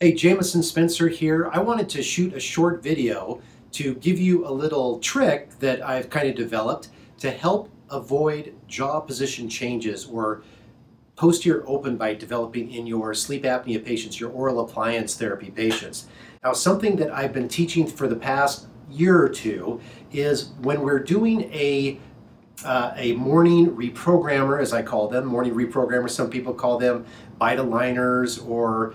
Hey, Jameson Spencer here. I wanted to shoot a short video to give you a little trick that I've kind of developed to help avoid jaw position changes or posterior open bite developing in your sleep apnea patients, your oral appliance therapy patients. Now, something that I've been teaching for the past year or two is when we're doing a morning reprogrammer, as I call them, morning reprogrammers. Some people call them bite aligners or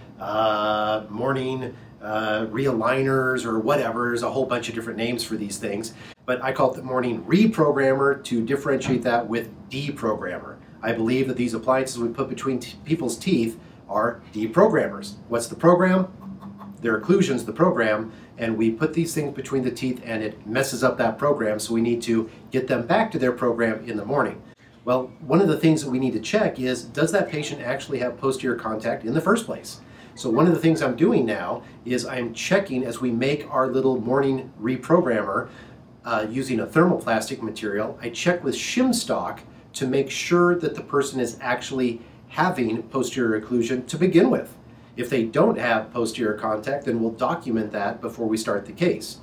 morning realigners or whatever. There's a whole bunch of different names for these things, but I call it the morning reprogrammer to differentiate that with deprogrammer. I believe that these appliances we put between people's teeth are deprogrammers. What's the program? Their occlusion's the program, and we put these things between the teeth and it messes up that program, so we need to get them back to their program in the morning. Well, one of the things that we need to check is, does that patient actually have posterior contact in the first place? So one of the things I'm doing now is I'm checking as we make our little morning reprogrammer using a thermoplastic material. I check with Shimstock to make sure that the person is actually having posterior occlusion to begin with. If they don't have posterior contact, then we'll document that before we start the case.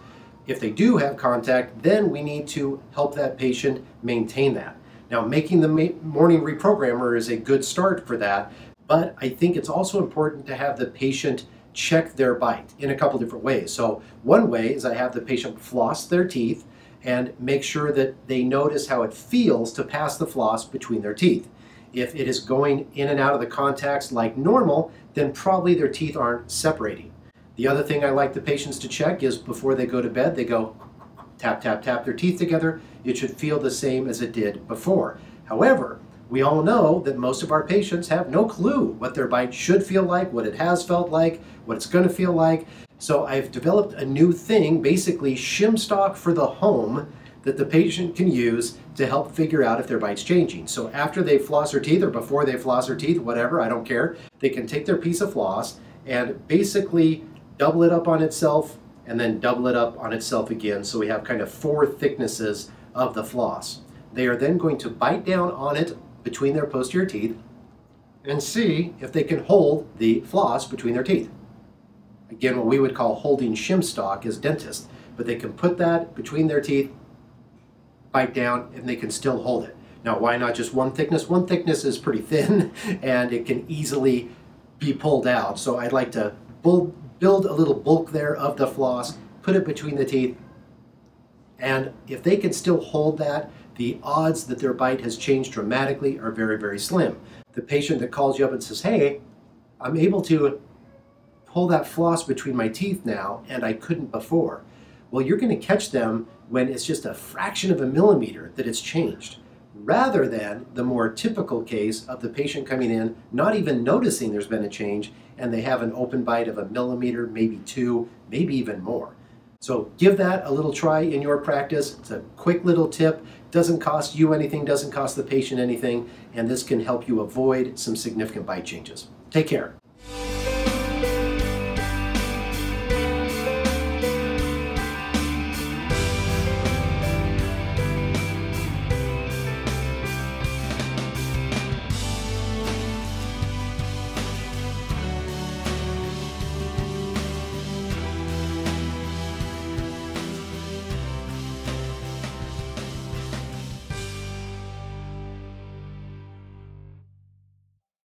If they do have contact, then we need to help that patient maintain that. Now, making the morning reprogrammer is a good start for that, but I think it's also important to have the patient check their bite in a couple different ways. So one way is I have the patient floss their teeth and make sure that they notice how it feels to pass the floss between their teeth. If it is going in and out of the contacts like normal, then probably their teeth aren't separating. The other thing I like the patients to check is before they go to bed, they go tap, tap, tap their teeth together. It should feel the same as it did before. However, we all know that most of our patients have no clue what their bite should feel like, what it has felt like, what it's going to feel like. So I've developed a new thing, basically Shimstock for the home, that the patient can use to help figure out if their bite's changing. So after they floss their teeth or before they floss their teeth, whatever, I don't care, they can take their piece of floss and basically double it up on itself and then double it up on itself again. So we have kind of 4 thicknesses of the floss. They are then going to bite down on it between their posterior teeth and see if they can hold the floss between their teeth. Again, what we would call holding Shimstock as dentists, but they can put that between their teeth, bite down, and they can still hold it. Now, why not just one thickness? One thickness is pretty thin and it can easily be pulled out. So I'd like to build a little bulk there of the floss, put it between the teeth, and if they can still hold that, the odds that their bite has changed dramatically are very, very slim. The patient that calls you up and says, hey, I'm able to pull that floss between my teeth now and I couldn't before. Well, you're going to catch them when it's just a fraction of a millimeter that it's changed, rather than the more typical case of the patient coming in, not even noticing there's been a change, and they have an open bite of a millimeter, maybe 2, maybe even more. So give that a little try in your practice. It's a quick little tip, doesn't cost you anything, doesn't cost the patient anything, and this can help you avoid some significant bite changes. Take care.